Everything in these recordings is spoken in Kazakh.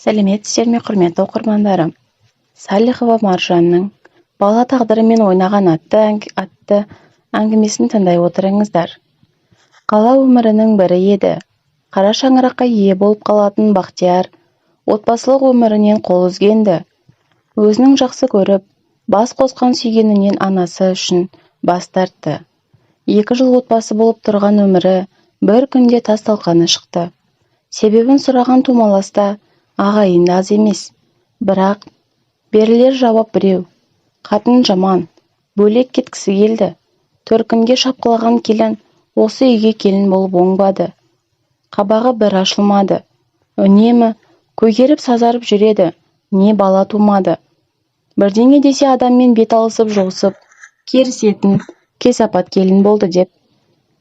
Сәлеметсіздер ме, құрметті оқырмандарым. Салихова Маржанның «Бала тағдырымен ойнаған» атты әңгімесін тыңдай отырыңыздар. Қала өмірінің бірі еді. Қара шаңыраққа ие болып қалатын Бақтияр отбасылық өмірінен қол үзген-ді. Өзінің жақсы көріп, бас қосқан сүйгенінен анасы үшін бас тартты. 2 жыл отбасы болып тұрған өмірі бір күнде тас-талқаны шықты. Себебін сұраған тумаласта ағайынды аз емес. Бірақ берілер жауап біреу. Қатын жаман, бөлек кеткісі келді. Төркінге шапқылаған келін осы үйге келін болып оңбады. Қабағы бір ашылмады. Үнемі көгеріп сазарып жүреді. Не бала тумады. Бірдеңе десе адаммен бет алысып жуысып керісетін кесапат келін болды деп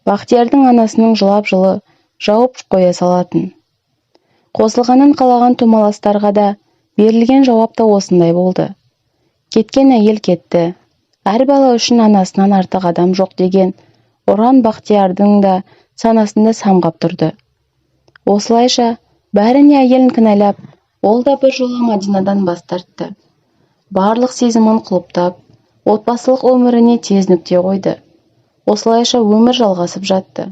Бақтиярдың анасының жылап-жылы жауып қоя салатын. Қосылғанын қалаған тумаластарға да берілген жауап та осындай болды. Кеткен әйел кетті. Әр бала үшін анасынан артық адам жоқ деген ұран Бақтиярдың да санасында самғап тұрды. Осылайша бәріне әйелін кінәлап, ол да бір жола Мадинадан бас тартты. Барлық сезімін құлыптап, отбасылық өміріне тез нүкте қойды. Осылайша өмір жалғасып жатты.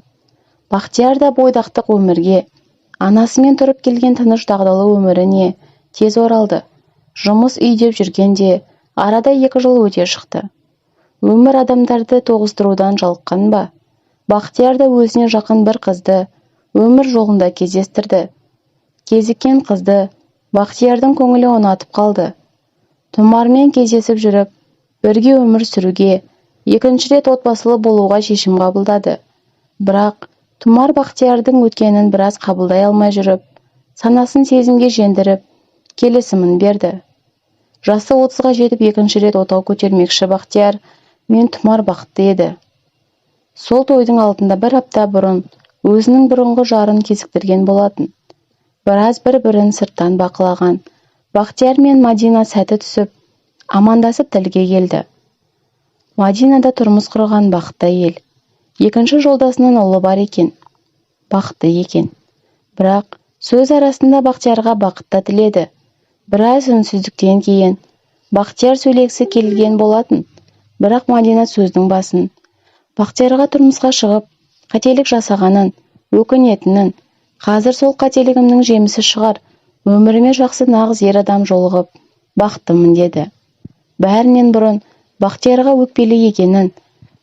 Бақтияр да бойдақтық өмірге, анасымен тұрып келген тыныш дағдылы өміріне тез оралды. Жұмыс үй деп жүргенде арада 2 жыл өте шықты. Өмір адамдарды тоғыстырудан жалыққан ба? Бақтияр да өзіне жақын бір қызды өмір жолында кездестірді. Кезіккен қызды Бақтиярдың көңілі ұнатып қалды. Тұмармен кездесіп жүріп, бірге өмір сүруге, 2-ші рет отбасылы болуға шешім қабылдады. Бірақ Тұмар Бақтиярдың өткенін біраз қабылдай алмай жүріп, санасын сезімге жеңдіріп, келісімін берді. Жасы 30-ға жетіп 2-ші рет отау көтермекші Бақтияр мен Тұмар бақытты еді. Сол тойдың алдында 1 апта бұрын өзінің бұрынғы жарын кезіктірген болатын. Біраз бір-бірін сырттан бақылаған Бақтияр мен Мадина сәті түсіп, амандасып тілге келді. Мадина да тұрмыс құрған бақытты әйел. 2-ші жолдасының ұлы бар екен. Бақытты екен. Бірақ сөз арасында Бақтиярға бақытты тіледі. Біраз үнсіздіктен кейін Бақтияр сөйлегісі келген болатын. Бірақ Мадина сөздің басын Бақтиярға тұрмысқа шығып, қателік жасағанын, өкінетінін, қазір сол қателігімнің жемісі шығар, өміріме жақсы нағыз ер адам жолығып, бақыттымын деді. Бәрінен бұрын Бақтиярға өкпелі екенін,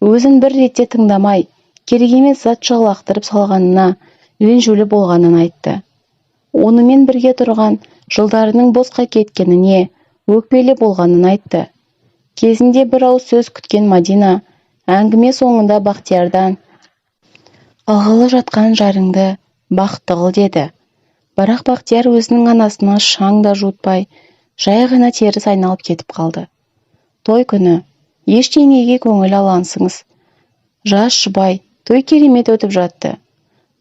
өзін бір ретте тыңдамай, керек емес зат лақтырып салғанына ренжулі болғанын айтты. Онымен бірге тұрған жылдарының босқа кеткеніне өкпелі болғанын айтты. Кезінде бір ауыз сөз күткен Мадина әңгіме соңында Бақтиярдан ағылы жатқан жарыңды бақытты қыл деді. Бірақ Бақтияр өзінің анасына шаң да жуытпай, жай ғана теріс айналып кетіп қалды. Той күні ештеңеге көңіл алансыңыз. Жас жұбай той керемет өтіп жатты.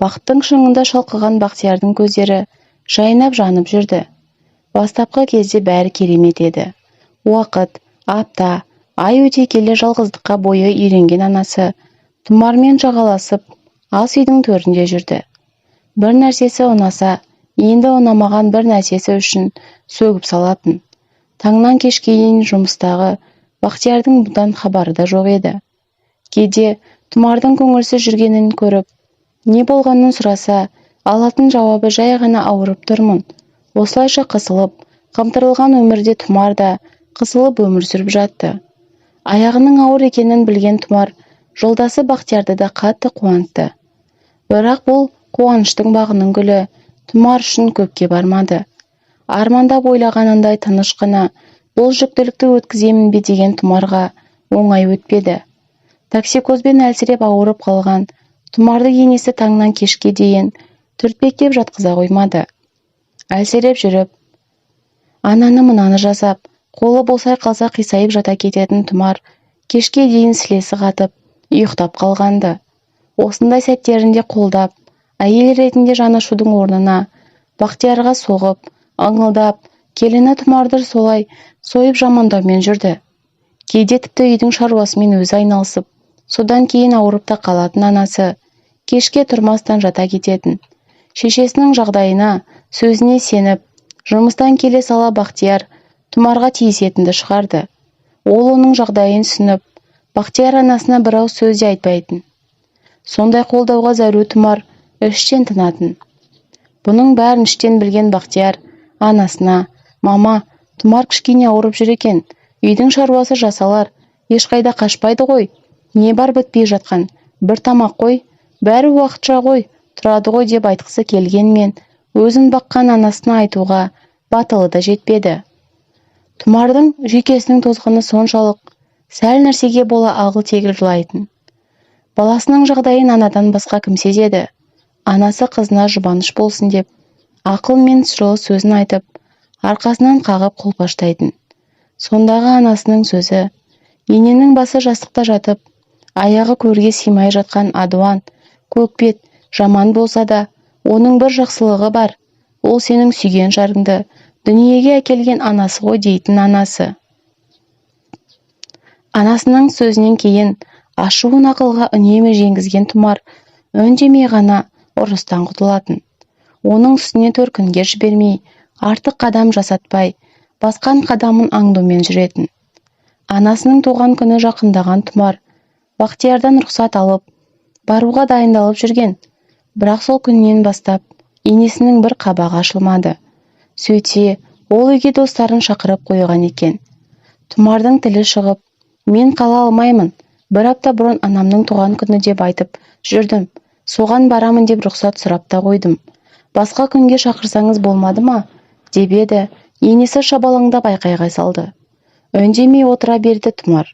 Бақыттың шыңында шалқыған Бақтиярдың көздері жайнап жанып жүрді. Бастапқы кезде бәрі керемет еді. Уақыт, апта, ай өте келе жалғыздыққа бойы үйренген анасы Тұмармен жағаласып, ас үйдің төрінде жүрді. Бір нәрсесі ұнаса, енді ұнамаған бір нәрсесі үшін сөгіп салатын. Таңнан кешке дейін жұмыстағы Бақтиярдың бұдан хабары да жоқ еді. Кейде Тұмардың көңілсіз жүргенін көріп, не болғанын сұраса, алатын жауабы жай ғана ауырып тұрмын. Осылайша қысылып, қымтырылған өмірде Тұмар да қысылып өмір сүріп жатты. Аяғының ауыр екенін білген Тұмар жолдасы Бақтиярды да қатты қуантты. Бірақ бұл қуаныштың бағының гүлі Тұмар үшін көпке бармады. Армандап ойлағанындай тыныш қана бұл жүктілікті өткіземін бе деген Тұмарға оңай өтпеді. Токсикозбен әлсіреп ауырып қалған Тұмарды енесі таңнан кешке дейін түртпектеп жатқыза қоймады. Әлсіреп жүріп, ананы мынаны жасап, қолы босай қалса қисайып жата кететін Тұмар кешке дейін сілесі қатып, ұйықтап қалғанды. Осындай сәттерінде қолдап, әйел ретінде жанашудың орнына Бақтиярға соғып, аңылдап, келіні Тұмарды солай сойып жамандаумен жүрді. Кейде тіпті үйдің шаруасымен өзі айналысып, содан кейін ауырып та қалатын анасы кешке тұрмастан жата кететін. Шешесінің жағдайына, сөзіне сеніп, Жұмыстан келе сала Бақтияр Тұмарға тиісетінді шығарды. Ол оның жағдайын түсініп, Бақтияр анасына бір ауыз сөз де айтпайтын. Сондай қолдауға зәру Тұмар іштен тынатын. Бұның бәрін іштен білген Бақтияр анасына: «Мама, Тұмар кішкене ауырып жүр екен. Үйдің шаруасы жасалар. Ешқайда қашпайды ғой. Не бар бітпей жатқан? Бір тамақ қой. Бәрі уақытша ғой. Тұрады ғой» деп айтқысы келгенмен, өзін баққан анасына айтуға батылы да жетпеді. Тұмардың жүйкесінің тозғаны соншалық, сәл нәрсеге бола ағыл-тегіл жылайтын. Баласының жағдайын анадан басқа кім сезеді? Анасы қызына жұбаныш болсын деп, ақыл мен жылы сөзін айтып, арқасынан қағып қолпаштайтын. Сондағы анасының сөзі: «Ененің басы жастықта жатып, аяғы көрге симай жатқан адуан, көкбет, жаман болса да, оның бір жақсылығы бар. Ол сенің сүйген жарыңды дүниеге әкелген анасы ғой» дейтін анасы. Анасының сөзінен кейін ашуын ақылға үнемі жеңгізген Тұмар үндемей ғана ұрыстан құтылатын. Оның үстіне төркінге жібермей, артық қадам жасатпай, басқан қадамын аңдумен жүретін. Анасының туған күні жақындаған Тұмар Бақтиярдан рұқсат алып, баруға дайындалып жүрген. Бірақ сол күннен бастап енесінің бір қабағы ашылмады. Сөйтсе, ол үйге достарын шақырып қойған екен. Тұмардың тілі шығып: «Мен қала алмаймын. Бір апта бұрын анамның туған күні деп айтып жүрдім. Соған барамын деп рұқсат сұрап та қойдым. Басқа күнге шақырсаңыз болмады ма?» деп еді. Енесі шабалаңдап айқайға салды. Үндемей отыра берді Тұмар.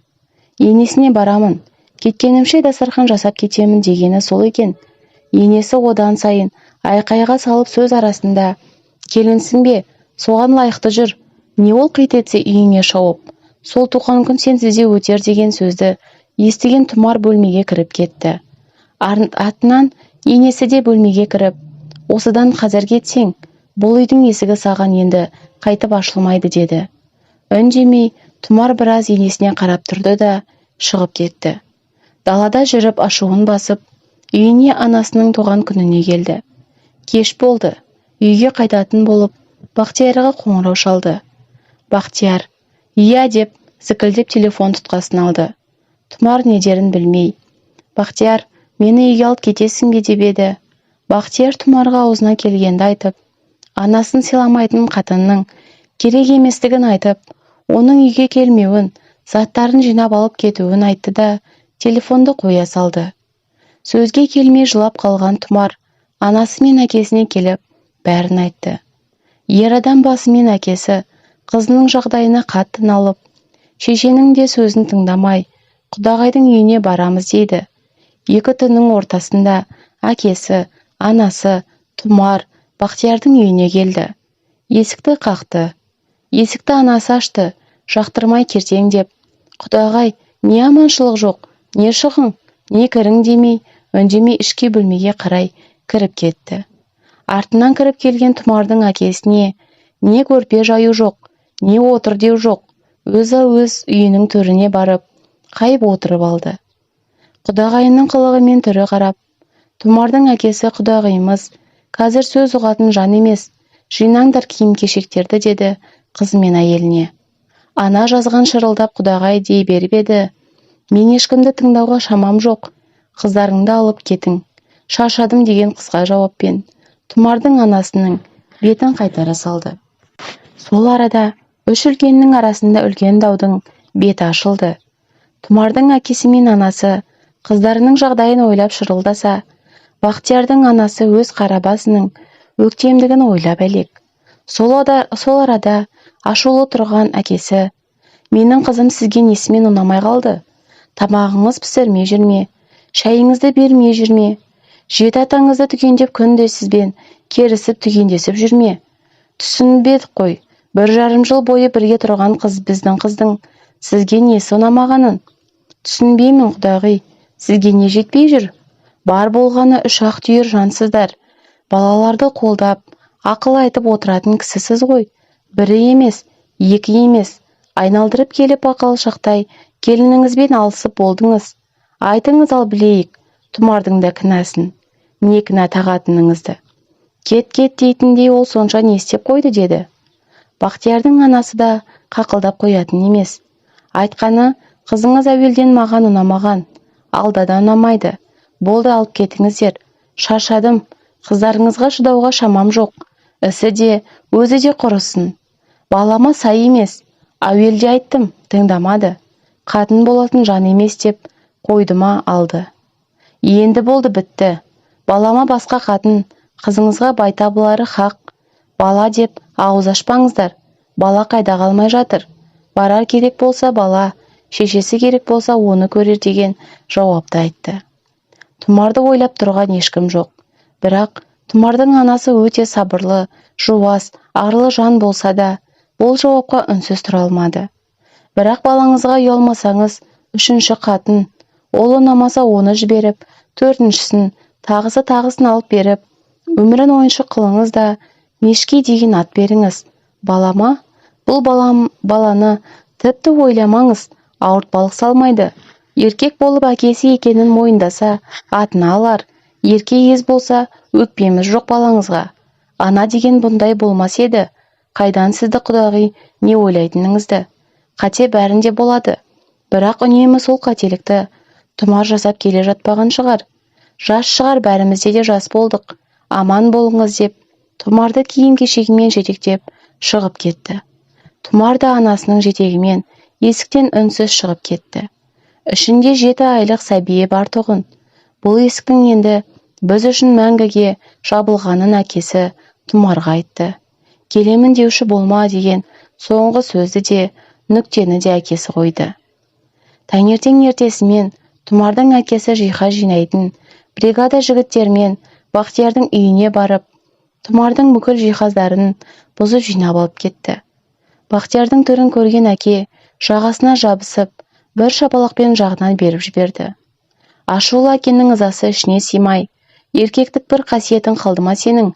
Енесіне барамын, кеткенімше дастархан жасап кетемін дегені сол екен. Енесі одан сайын айқайға салып сөз арасында: «Келінсің бе? Соған лайықты жүр. Не ол қит етсе үйіңе шауып, сол туған күн сенсіз де өтер» деген сөзді естіген Тұмар бөлмеге кіріп кетті. Артынан енесі де бөлмеге кіріп: «Осыдан қазір кетсең, бұл үйдің есігі саған енді қайтып ашылмайды» деді. Үндемей Тұмар біраз енесіне қарап тұрды да шығып кетті. Далада жүріп ашуын басып, үйіне анасының туған күніне келді. Кеш болды. Үйге қайтатын болып, Бақтиярға қоңырау шалды. Бақтияр «Иә» деп зікілдеп телефон тұтқасын алды. Тұмар не дерін білмей: «Бақтияр, мені үйге алып кетесің бе?» деп еді. Бақтияр Тұмарға аузына келгенді айтып, анасын сыйламайтын қатынның керек еместігін айтып, оның үйге келмеуін, заттарын жинап алып кетуін айтты да телефонды қоя салды. Сөзге келмей жылап қалған Тұмар анасы мен әкесіне келіп бәрін айтты. Ер адам басымен әкесі қызының жағдайына қатты налып, шешенің де сөзін тыңдамай құдағайдың үйіне барамыз дейді. Екі түннің ортасында әкесі, анасы, Тұмар Бақтиярдың үйіне келді. Есікті қақты. Есікті анасы ашты, жақтырмай кірсең деп. «Құдағай, не аманшылық жоқ, не шығың, не кірің» демей, үндемей ішке бөлмеге қарай кіріп кетті. Артынан кіріп келген Тұмардың әкесіне не көрпе жаю жоқ, не отыр деу жоқ, өзі-өз үйінің төріне барып, қайып отырып алды. Құдағайының қылығы мен түрі қарап, Тұмардың әкесі: «Құдағайымыз қазір сөз ұғатын жан емес, жинаңдар киім-кешектерді» деді қызы мен әйеліне. Ана жазған шырылдап құдағай дей беріп еді: «Мен ешкімді тыңдауға шамам жоқ, қыздарыңды алып кетің, шаршадым» деген қысқа жауаппен Тұмардың анасының бетін қайтара салды. Сол арада үш үлкеннің арасында үлкен даудың беті ашылды. Тұмардың әкесі мен анасы қыздарының жағдайын ойлап шырылдаса, Бақтиярдың анасы өз қарабасының өктемдігін ойлап әлек. Сол арада ашулы тұрған әкесі: «Менің қызым сізге несімен ұнамай қалды? Тамағыңыз пісірмей жүрме, шайыңызды бермей жүрме, жеті атаңызды түгендеп күнде сізбен керісіп түгендесіп жүрме? Түсінбедік қой, 1,5 жыл бойы бірге тұрған қыз біздің қыздың сізге несі ұнамағанын? Түсінбеймін құдағи, сізге не жетпей жүр? Бар болғаны 3 ақ түйір жансыздар. Балаларды қолдап, ақыл айтып отыратын кісісіз ғой. Бірі емес, екі емес, айналдырып келіп ақылшақтай келініңізбен алысып болдыңыз. Айтыңыз ал білейік, Тұмардың да кінәсін, не кінә тағатыныңызды. Кет дейтіндей ол сонша не істеп қойды?» деді. Бақтиярдың анасы да қақылдап қоятын емес. Айтқаны, қызыңыз әуелден маған ұнамаған, алда да ұнамайды. Болды, алып кетіңіздер. Шаршадым, қыздарыңызға шыдауға шамам жоқ. Ісі де, өзі де құрысын. Балама сай емес. Әуелде айттым, тыңдамады. Қатын болатын жан емес деп қойды ма, алды. Енді болды, бітті. Балама басқа қатын, қызыңызға бай табылары хақ. Бала деп ауыз ашпаңыздар. Бала қайда қалмай жатыр. Барар керек болса бала, шешесі керек болса оны көрер деген жауапты айтты. Тұмарды ойлап тұрған ешкім жоқ. Бірақ Тұмардың анасы өте сабырлы, жуас, арлы жан болса да, бұл жауапқа үнсіз тұра алмады. Бірақ балаңызға ұялмасаңыз, үшінші қатын, ол ұнамаса оны жіберіп, төртіншісін, тағысын алып беріп, өмірін ойыншық қылыңыз да, Мешкей деген ат беріңіз. Балама, бұл баланы тіпті ойламаңыз, ауыртпалық салмайды. Еркек болып әкесі екенін мойындаса, атына алар. Еркек ез болса, өкпеміз жоқ балаңызға. Ана деген бұндай болмас еді. Қайдан сізді құдағи не ойлайтыныңызды? Қате бәрінде болады. Бірақ үнемі сол қателікті Тұмар жасап келе жатпаған шығар. Жас шығар, бәрімізде де жас болдық. Аман болыңыз деп, Тұмарды киім-кешегімен жетектеп шығып кетті. Тұмар да анасының жетегімен есіктен үнсіз шығып кетті. Ішінде 7 айлық сәбиі бар тұғын. Бұл есіктің енді біз үшін мәңгіге жабылғанын әкесі Тұмарға айтты. Келемін деуші болма деген соңғы сөзді де, нүктені де әкесі қойды. Таңертең ертесімен Тұмардың әкесі жиһаз жинайтын бригада жігіттермен Бақтиярдың үйіне барып, Тұмардың бүкіл жиһаздарын бұзып жинап алып кетті. Бақтиярдың түрін көрген әке жағасына жабысып, бір шапалақпен жағынан беріп жіберді. Ашулы әкенің ызасы ішіне симай, еркектік бір қасиетін қалды ма сенің?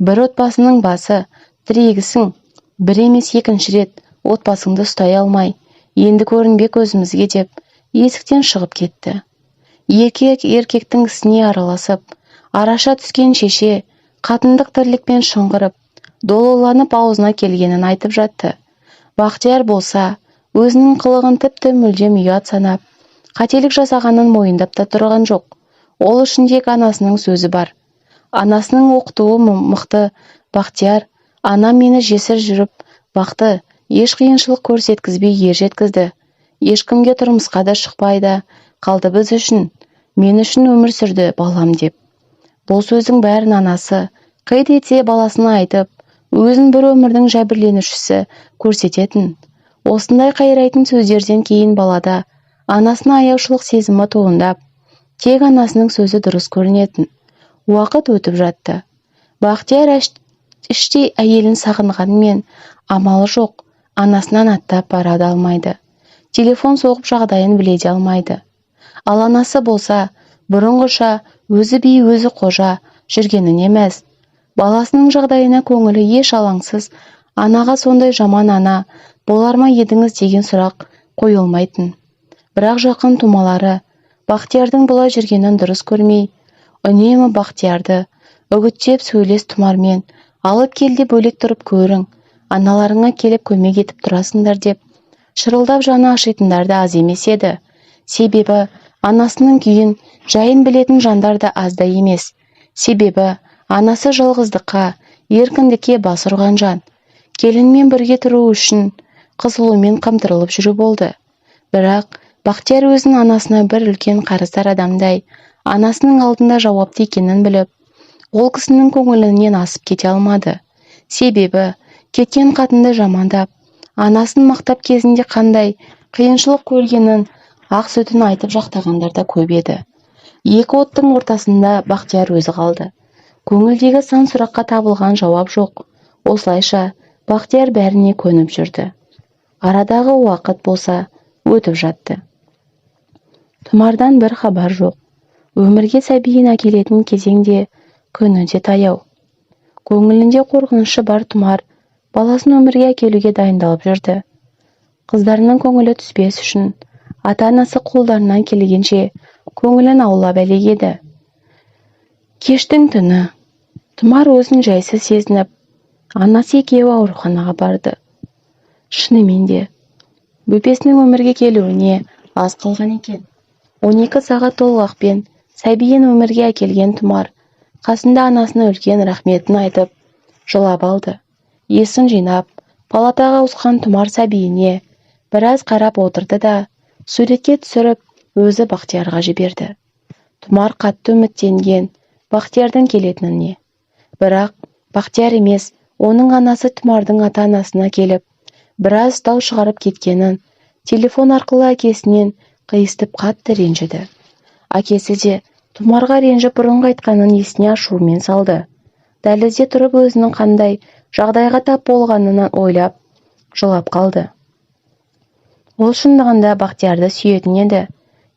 Бір отбасының басы, тірегісің, бір емес екінші рет отбасыңды ұстай алмай, енді көрінбек өзімізге деп, есіктен шығып кетті. Еркек еркектің ісіне араласып, араша түскен шеше, қатындық тірлікпен шыңғырып, долыланып аузына келгенін айтып жатты. Бақтияр болса, өзінің қылығын тіпті мүлдем ұят санап, қателік жасағанын мойындап та тұрған жоқ. Ол ішіндегі анасының сөзі бар. Анасының оқытуы мықты. Бақтияр, анам мені жесір жүріп бақты, еш қиыншылық көрсеткізбей ер жеткізді. Ешкімге тұрмысқа да шықпайды, қалды біз үшін, мен үшін өмір сүрді балам деп. Бұл сөздің бәрін анасы қит етсе баласына айтып, өзін бір өмірдің жәбірленушісі көрсететін. Осындай қайрайтын сөздерден кейін балада анасына аяушылық сезімі туындап, тек анасының сөзі дұрыс көрінетін. Уақыт өтіп жатты. Бақтияр іштей әйелін сағынғанмен амалы жоқ, анасынан аттап бара да алмайды. Телефон соғып жағдайын біле де алмайды. Ал анасы болса, бұрынғыша өзі би өзі қожа жүргенін емес. Баласының жағдайына көңілі еш алаңсыз, анаға сондай жаман ана болар ма едіңіз деген сұрақ қойылмайтын. Бірақ жақын тумалары Бақтиярдың бұлай жүргенін дұрыс көрмей, үнемі Бақтиярды үгіттеп сөйлес Тұмармен, алып келде бөлек тұрып көрің, аналарыңа келіп көмек етіп тұрасыңдар деп, шырылдап жаны ашитындар да аз емес еді. Себебі анасының күйін жайын білетін жандар да аз да емес. Себебі анасы жалғыздыққа, еркіндікке бас ұрған жан. Келінмен бірге тұру үшін қысылумен қамтырылып жүру болды. Бірақ Бақтияр өзінің анасына бір үлкен қарыздар адамдай, анасының алдында жауапты екенін біліп, ол кісінің көңілінен асып кете алмады. Себебі кеткен қатынды жамандап, анасын мақтап кезінде қандай қиыншылық көргенін, ақ сүтін айтып жақтағандар да көп еді. Екі оттың ортасында Бақтияр өзі қалды. Көңілдегі сан сұраққа табылған жауап жоқ. Осылайша Бақтияр бәріне көніп жүрді. Арадағы уақыт болса өтіп жатты. Тұмардан бір хабар жоқ. Өмірге сәбиін әкелетін кезеңде күні де таяу. Көңілінде қорқынышы бар Тұмар баласын өмірге әкелуге дайындалып жүрді. Қыздарының көңілі түспес үшін ата-анасы қолдарынан келгенше көңілін аулап әлегеді. Кештің түні Тұмар өзін жайсыз сезініп, Анасы екеуі ауруханаға барды. Шынымен де, бөпесінің өмірге келуіне аз қалған екен. 12 сағат толғақпен сәбиін өмірге әкелген Тұмар қасында анасына үлкен рахметін айтып, жылап алды. Есін жинап, палатаға ауысқан Тұмар сәбиіне біраз қарап отырды да, суретке түсіріп, өзі Бақтиярға жіберді. Тұмар қатты үміттенген Бақтиярдың келетініне. Бірақ Бақтияр емес, оның анасы Тұмардың ата-анасына келіп, біраз дау шығарып кеткенін, телефон арқылы әкесінен қиыстып қатты ренжіді. Әкесі де Тұмарға ренжіп бұрынғы айтқанын есіне ашумен салды. Дәлізде тұрып өзінің қандай жағдайға тап болғанынан ойлап, жылап қалды. Ол шындығында Бақтиярды сүйетін еді,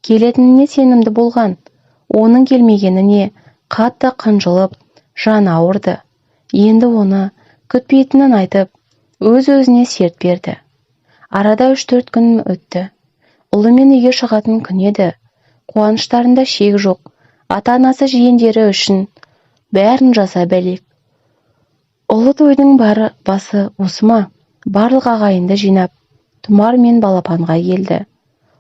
келетініне сенімді болған. Оның келмегеніне қатты қынжылып, жаны ауырды. Енді оны күтпейтінін айтып, өз-өзіне серт берді. Арада 3-4 күн өтті. Ұлымен үйге шығатын күн еді. Қуаныштарында шек жоқ. Ата-анасы жиендері үшін бәрін жасап әлек. Ұлы тойдың басы осы ма? Барлық ағайынды жинап, Тұмар мен балапанға келді.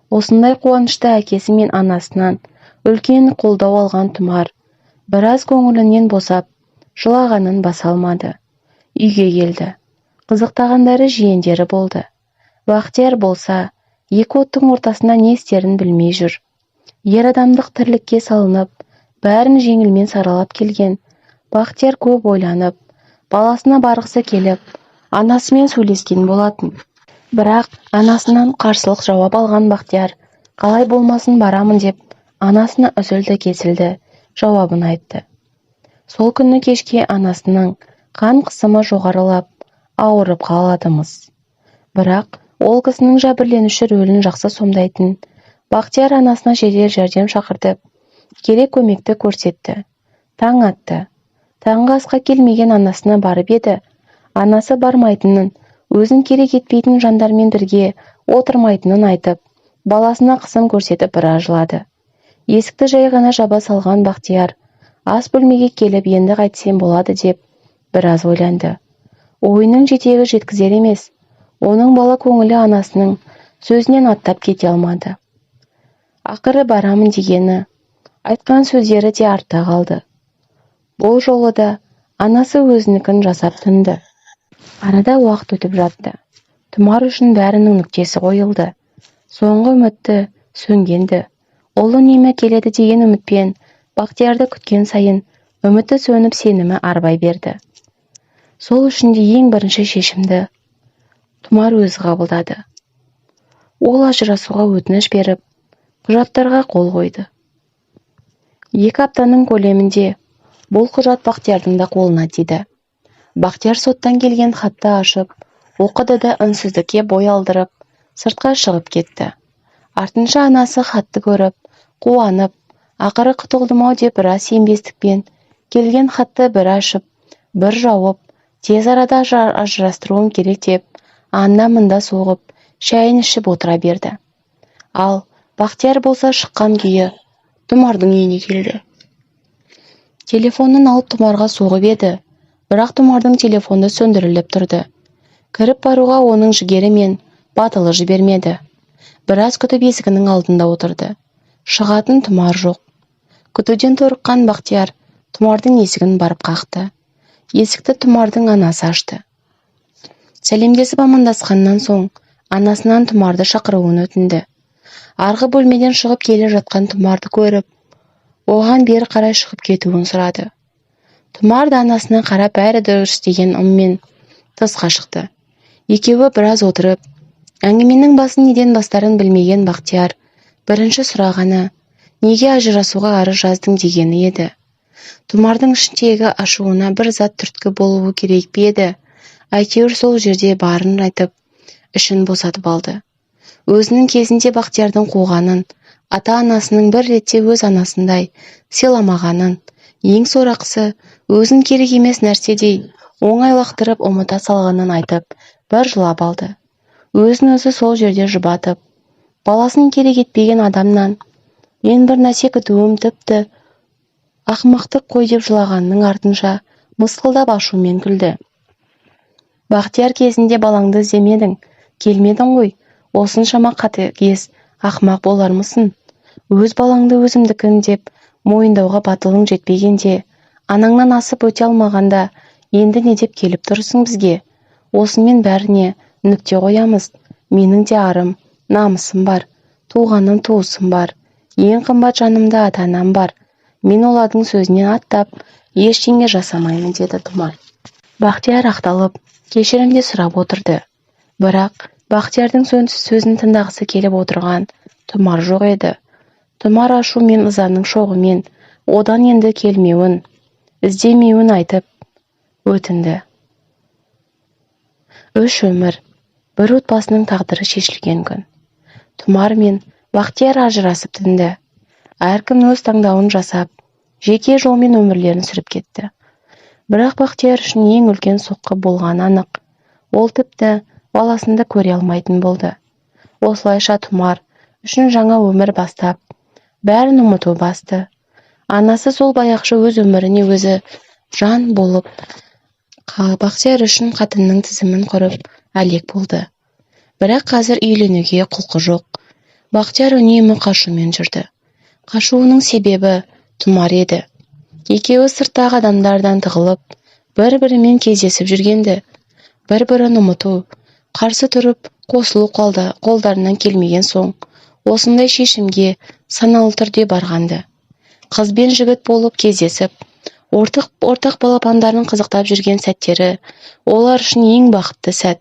Осындай қуанышты әкесі мен анасынан үлкен қолдау алған Тұмар біраз көңілінен босап, жылағанын баса алмады. Үйге келді. Қызықтағандары жиендері болды. Бақтияр болса, екі оттың ортасында не істерін білмей жүр. Ер адамдық тірлікке салынып, бәрін жеңілмен саралап келген Бақтияр көп ойланып, баласына барғысы келіп, анасымен сөйлескен болатын. Бірақ анасынан қарсылық жауап алған Бақтияр, қалай болмасын барамын деп, анасына үзілді-кесілді жауабын айтты. Сол күні кешке анасының қан қысымы жоғарылап, ауырып қаладымыз. Бірақ ол кісінің жәбірленуші рөлін жақсы сомдайтын Бақтияр анасына жедел жәрдем шақыртып, керек көмекті көрсетті. Таң атты. Таңғы асқа келмеген анасына барып еді. Анасы бармайтынын, өзін керек етпейтін жандармен бірге отырмайтынын айтып, баласына қысым көрсетіп біраз жылады. Есікті жай ғана жаба салған Бақтияр ас бөлмеге келіп енді қайтсем болады деп біраз ойланды. Ойының жетегі жеткізер емес. Оның бала көңілі анасының сөзінен аттап кете алмады. Ақыры барамын дегені, айтқан сөздері де артта қалды. Бұл жолы да анасы өзінікін жасап тынды. Арада уақыт өтіп жатты. Тұмар үшін бәрінің нүктесі қойылды. Соңғы үмітті сөнгенді. Ұлы неме келеді деген үмітпен Бақтиярды күткен сайын үміті сөніп сенімі арбай берді. Сол үшін де ең бірінші шешімді Тұмар өзі қабылдады. Ол ажырасуға өтініш беріп, құжаттарға қол қойды. 2 аптаның көлемінде бұл құжат Бақтиярдың да қолына тиді. Бақтияр соттан келген хатты ашып, оқыды да үнсіздікке бой алдырып, сыртқа шығып кетті. Артынша анасы хатты көріп, қуанып, ақыры құтылдым-ау деп біраз сенбестікпен келген хатты бір ашып, бір жауып, тез арада ажырастыруым керек деп, анда-мында соғып, шайын ішіп отыра берді. Ал Бақтияр болса шыққан күйі Тұмардың үйіне келді. Телефонын алып Тұмарға соғып еді, бірақ Тұмардың телефонды сөндіріліп тұрды. Кіріп баруға оның жігері мен батылы жібермеді. Біраз күтіп есігінің алдында отырды. Шығатын Тұмар жоқ. Күтуден торыққан Бақтияр Тұмардың есігін барып қақты. Есікті Тұмардың анасы ашты. Сәлемдесіп амандасқаннан соң анасынан Тұмарды шақыруын өтінді. Арғы бөлмеден шығып келе жатқан Тұмарды көріп, оған бері қарай шығып кетуін сұрады. Тұмар да анасына қарап бәрі дұрыс деген ыммен тысқа шықты. Екеуі біраз отырып, әңгіменің басын неден бастарын білмеген Бақтияр бірінші сұрағаны неге ажырасуға арыз жаздың дегені еді. Тұмардың ішіндегі ашуына бір зат түрткі болуы керек пе еді. Әйтеуір сол жерде барын айтып, ішін босатып алды. Өзінің кезінде Бақтиярдың қуғанын, ата-анасының бір ретте өз анасындай сыйламағанын, ең сорақысы өзін керек емес нәрседей оңай лақтырып ұмыта салғанын айтып, бір жылап алды. Өзін өзі сол жерде жұбатып, баласын керек етпеген адамнан мен бір нәрсе күтуім тіпті ақымақтық қой деп жылағанның артынша мысқылдап ашумен күлді. Бақтияр, кезінде балаңды іздемедің, келмедің ғой, осыншама қатыгез, ақымақ болармысың? Өз балаңды өзімдікін деп мойындауға батылың жетпегенде, анаңнан асып өте алмағанда, енді не деп келіп тұрсың бізге? Осымен бәріне нүкте қоямыз. Менің де арым, намысым бар, туғаным туысым бар, ең қымбат жанымда ата-анам бар. Мен олардың сөзінен аттап, ештеңе жасамаймын, деді Тұмар. Бақтияр ақталып, кешірім де сұрап отырды. Бірақ Бақтиярдың сөзін тыңдағысы келіп отырған Тұмар жоқ еді. Тұмар ашу мен ызаның шоғымен одан енді келмеуін, іздемеуін айтып өтінді. Үш өмір, бір отбасының тағдыры шешілген күн. Тұмар мен Бақтияр ажырасып тынды. Әркім өз таңдауын жасап, жеке жолмен өмірлерін сүріп кетті. Бірақ Бақтияр үшін ең үлкен соққы болған анық. Ол тіпті баласында көре алмайтын болды. Осылайша Тұмар үшін жаңа өмір бастап, бәрін ұмыту басты. Анасы сол баяқшы өз өміріне өзі жан болып, Бақтияр үшін қатынның тізімін құрып әлек болды. Бірақ қазір үйленуге құлқы жоқ. Бақтияр үнемі қашумен жүрді. Қашуының себебі Тұмар еді. Екеуі сырттағы адамдардан тығылып, бір-бірімен кездесіп жүргенді. Бір-бірін ұмыту, қарсы тұрып, қосылу қолдарынан келмеген соң, осындай шешімге саналы түрде барғанды. Қыз бен жігіт болып кездесіп, ортақ балапандарын қызықтап жүрген сәттері олар үшін ең бақытты сәт.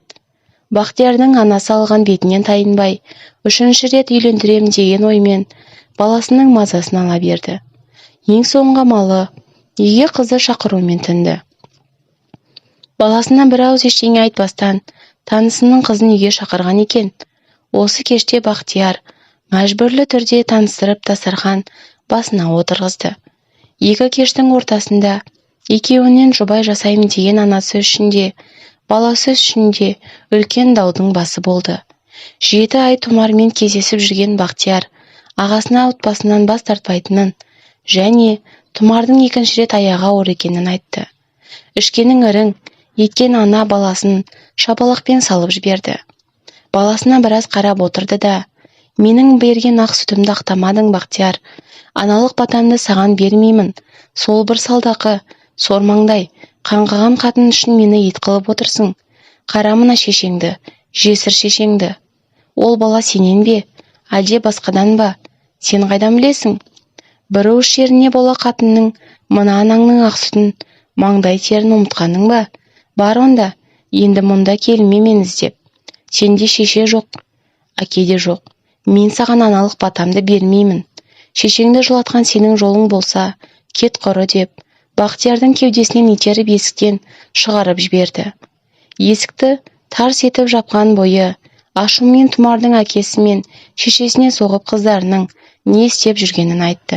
Бақтиярдың анасы алған бетінен тайынбай, үшінші рет үйлендірем деген оймен баласының мазасын ала берді. Ең соңғы амалы үйге қызды шақырумен тынды. Баласына бір ауыз ештеңе айтпастан танысының қызын үйге шақырған екен. Осы кеште Бақтияр мәжбүрлі түрде таныстырып дастархан басына отырғызды. Екі кештің ортасында екеуінен жұбай жасаймын деген анасы үшін де, баласы үшін де үлкен даудың басы болды. 7 ай Тұмармен кездесіп жүрген Бақтияр ағасына отбасынан бас тартпайтынын және Тұмардың екінші рет аяғы ауыр екенін айтты. Ішкенің ірің еткен ана баласын шапалақпен салып жіберді. Баласына біраз қарап отырды да, менің берген ақ сүтімді ақтамадың, Бақтияр. Аналық батамды саған бермеймін. Сол бір салдақы, сормаңдай, қаңғыған қатын үшін мені ет қылып отырсың. Қара мына шешеңді, жесір шешеңді. Ол бала сенен бе, әлде басқадан ба? Сен қайдан білесің? Бір уыс жеріне бола қатынның, мына анаңның ақ сүтін, маңдай терін ұмытқаның ба? Бар онда, енді мұнда келме мен іздеп. Сенде шеше жоқ, әке де жоқ. Мен саған аналық батамды бермеймін. Шешеңді жылатқан сенің жолың болса, кет құры деп, Бақтиярдың кеудесінен итеріп есіктен шығарып жіберді. Есікті тарс етіп жапқан бойы, ашумен Тұмардың әкесі мен шешесіне соғып қыздарының не істеп жүргенін айтты.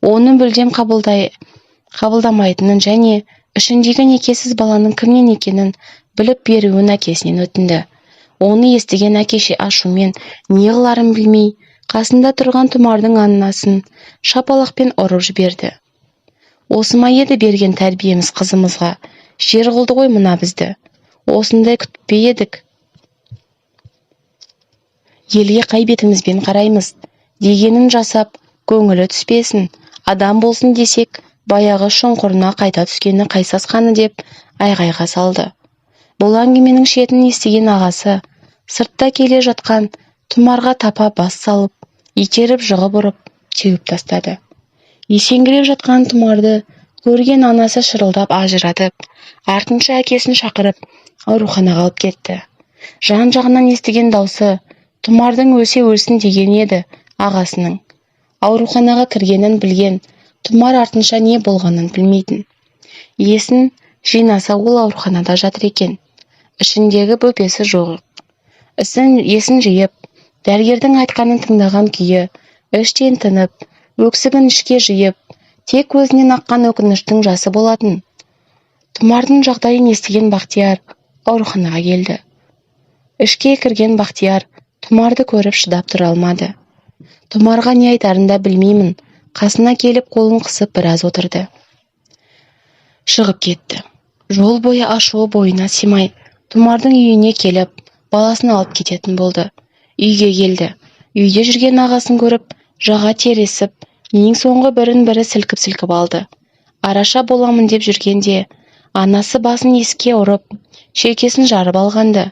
Оны мүлдем қабылдамайтынын және ішіндегі некесіз баланың кімнен екенін біліп беруін әкесінен өтінді. Оны естіген әкеше ашумен не қыларын білмей, қасында тұрған Тұмардың анасын шапалақпен ұрып жіберді. Осы ма еді берген тәрбиеміз қызымызға? Жер қылды ғой мына бізді. Осындай күтпей едік. Елге қай бетімізбен қараймыз? Дегенін жасап, көңілі түспесін. Адам болсын десек, баяғы шұңқырына қайта түскені қайсасқаны деп айғайға салды. Бұл әңгіменің шетін естіген ағасы сыртта келе жатқан Тұмарға тапа бас салып, итеріп жығып ұрып, теуіп тастады. Есеңгіреп жатқан Тұмарды көрген анасы шырылдап ажыратып, артынша әкесін шақырып, ауруханаға алып кетті. Жан-жағынан естіген даусы Тұмардың өлсе өлсін деген еді ағасының. Ауруханаға кіргенін білген, Тұмар артынша не болғанын білмейтін. Есін жинаса ол ауруханада жатыр екен. Ішіндегі бөпесі жоқ. Есін жиып, дәрігердің айтқанын тыңдаған күйі, іштен тынып, өксігін ішке жиып, тек көзінен аққан өкініштің жасы болатын. Тұмардың жағдайын естіген Бақтияр ауруханаға келді. Ішке кірген Бақтияр Тұмарды көріп шыдап тұра алмады. Тұмарға не айтарын да білмеймін. Қасына келіп қолын қысып біраз отырды. Шығып кетті. Жол бойы ашуы бойына симай, Тұмардың үйіне келіп, баласын алып кететін болды. Үйге келді. Үйде жүрген ағасын көріп, жаға тересіп, ең соңғы бірін-бірі сілкіп-сілкіп алды. Араша боламын деп жүргенде, анасы басын есікке ұрып, шекесін жарып алғанды.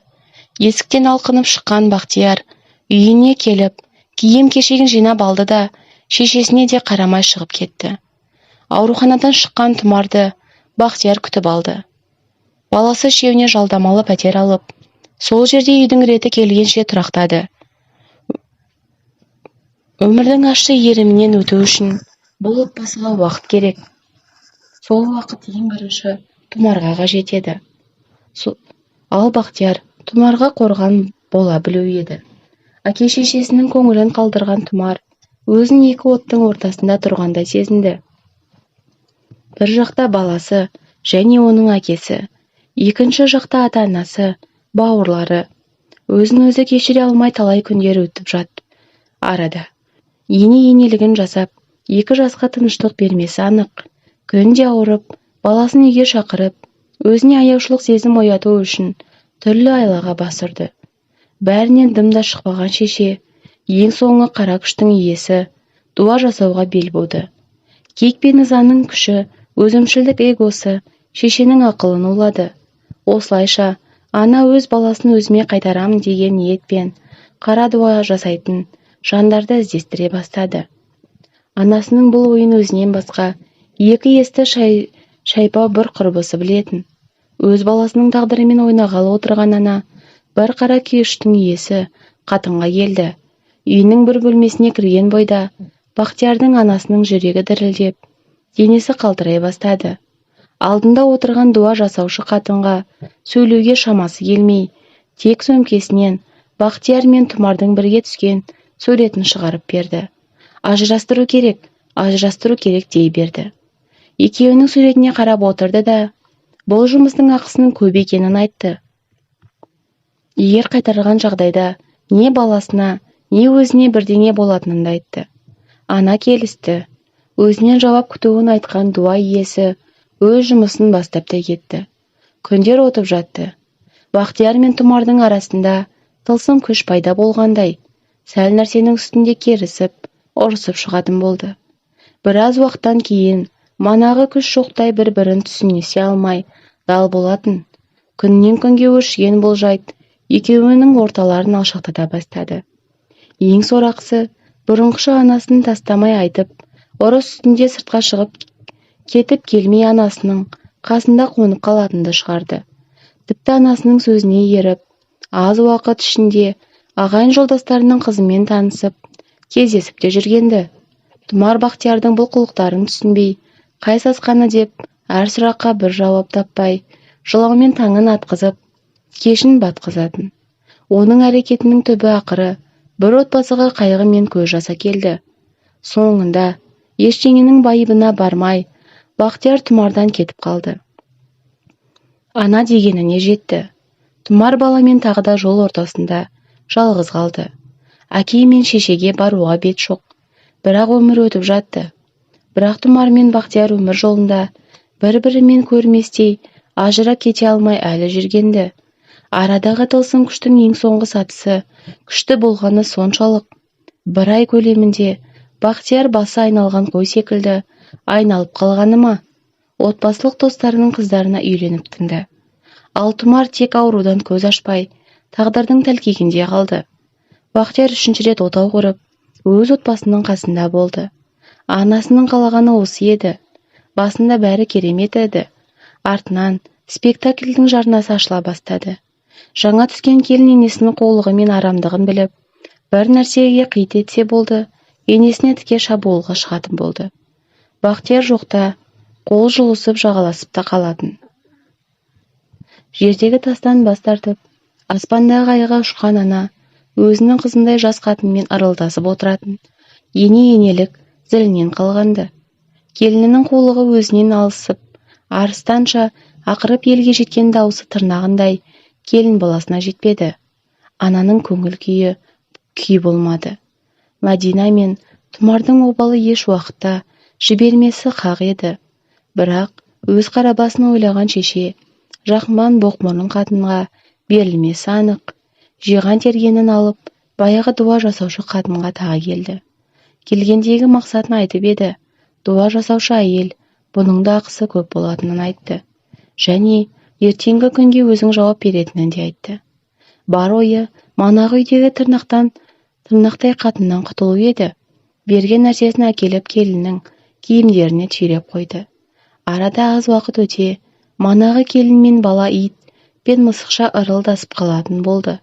Есіктен алқынып шыққан Бақтияр үйіне келіп, киім-кешегін жинап алды да, шешесіне де қарамай шығып кетті. Ауруханадан шыққан Тұмарды Бақтияр күтіп алды. Баласы үшеуіне жалдамалы пәтер алып, сол жерде үйдің реті келгенше тұрақтады. Өмірдің ащы иірімінен өту үшін бұл отбасыға уақыт керек. Сол уақыт ең бірінші Тұмарға қажет еді. Ал Бақтияр Тұмарға қорған бола білу еді. Әке-шешесінің көңілін қалдырған Тұмар өзін екі оттың ортасында тұрғандай сезінді. Бір жақта баласы және оның әкесі, екінші жақта ата-анасы, бауырлары. Өзін өзі кешіре алмай талай күндер өтіп жатты. Арада ене-енелігін жасап, екі жасқа тыныштық бермесі анық. Күнде ауырып, баласын үйге шақырып, өзіне аяушылық сезім ояту үшін түрлі айлаға басырды. Бәрінен дымда шықпаған шеше, ең соңы қара күштің иесі, дуа жасауға бел буды. Кек пен ызаның күші, өзімшілдік эгосы шешенің ақылын улады. Осылайша, ана өз баласын өзіме қайтарам деген ниетпен қара дуа жасайтын жандарды іздестіре бастады. Анасының бұл ойын өзінен басқа екі есті шайпау бір құрбысы білетін. Өз баласының тағдырымен ойнағалы отырған ана бір қара күйіштің иесі қатынға келді. Үйінің бір бөлмесіне кірген бойда Бақтиярдың анасының жүрегі дірілдеп, денесі қалтырай бастады. Алдында отырған дуа жасаушы қатынға сөйлеуге шамасы келмей, тек сөмкесінен Бақтияр мен Тұмардың бірге түскен суретін шығарып берді. Ажырастыру керек дей берді. Екеуінің суретіне қарап отырды да, бұл жұмыстың ақысының көп екенін айтты. Егер қайтарған жағдайда не баласына, не өзіне бірдеңе болатынын айтты. Ана келісті. Өзінен жауап күтуін айтқан дуа иесі өз жұмысын бастап та кетті. Күндер өтіп жатты. Бақтияр мен Тұмардың арасында тылсым күш пайда болғандай, сәл нәрсенің үстінде керісіп, ұрысып шығатын болды. Біраз уақыттан кейін манағы күш жоқтай бір-бірін түсінесе алмай дал болатын. Күннен күнге өршіген бұл жайт екеуінің орталарын алшақтата бастады. Ең сорақысы, бұрынғыша анасын тастамай айтып, ұрыс үстінде сыртқа шығып кетіп келмей анасының қасында қонып қалатынды шығарды. Тіпті анасының сөзіне еріп, аз уақыт ішінде ағайын жолдастарының қызымен танысып, кездесіп те жүргенді. Тұмар Бақтиярдың бұл қылықтарын түсінбей, қай сасқаны деп, әр сұраққа бір жауап таппай, жылаумен таңын атқызып, кешін батқызатын. Оның әрекетінің түбі ақыры бір отбасыға қайғы мен көз жаса келді. Соңында ештеңенің байыбына бармай, Бақтияр Тұмардан кетіп қалды. Ана дегеніне жетті. Тұмар баламен тағы да жол ортасында жалғыз қалды. Әке мен шешеге баруға бет жоқ. Бірақ өмір өтіп жатты. Бірақ Тұмар мен Бақтияр өмір жолында бір-бірімен көрместей ажырап кете алмай әлі жүргенді. Арадағы тылсым күштің ең соңғы сатысы күшті болғаны соншалық. Бір ай көлемінде Бақтияр басы айналған қой секілді айналып қалғаны ма? Отбасылық достарының қыздарына үйленіп тынды. Ал Тұмар тек аурудан көз ашпай, тағдырдың тәлкегінде қалды. Бақтияр үшінші рет отау құрып, өз отбасының қасында болды. Анасының қалағаны осы еді. Басында бәрі керемет еді. Артынан спектакльдің жарнасы ашыла бастады. Жаңа түскен келін енесінің қулығы мен арамдығын біліп, бір нәрсеге қит етсе болды, енесіне тіке шабуылға шығатын болды. Бақтияр жоқта қол жұлысып жағаласып та қалатын. Жердегі тастан бас тартып, аспандағы айға ұшқан ана өзінің қызындай жас қатынмен ырылдасып отыратын. Ене-енелік зілінен қалғанды. Келінінің қулығы өзінен алысып, арыстанша ақырып елге жеткен даусы тырнағындай келін баласына жетпеді. Ананың көңіл күйі болмады. Мәдина мен Тұмардың обалы еш уақытта жібермесі хақ еді. Бірақ өз қарабасын ойлаған шеше, жақман боқмұрын қатынға берілмесі анық. Жиған тергенін алып, баяғы дуа жасаушы қатынға тағы келді. Келгендегі мақсатын айтып еді. Дуа жасаушы әйел бұның да ақысы көп болатынын айтты. Және ертеңгі күнге өзің жауап беретінін де айтты. Бар ойы манағы үйдегі тырнақтай қатыннан құтылу еді. Берген нәрсесін әкеліп келіннің киімдеріне түйреп қойды. Арада аз уақыт өте, манағы келін мен бала ит пен мысықша ырылдасып қалатын болды.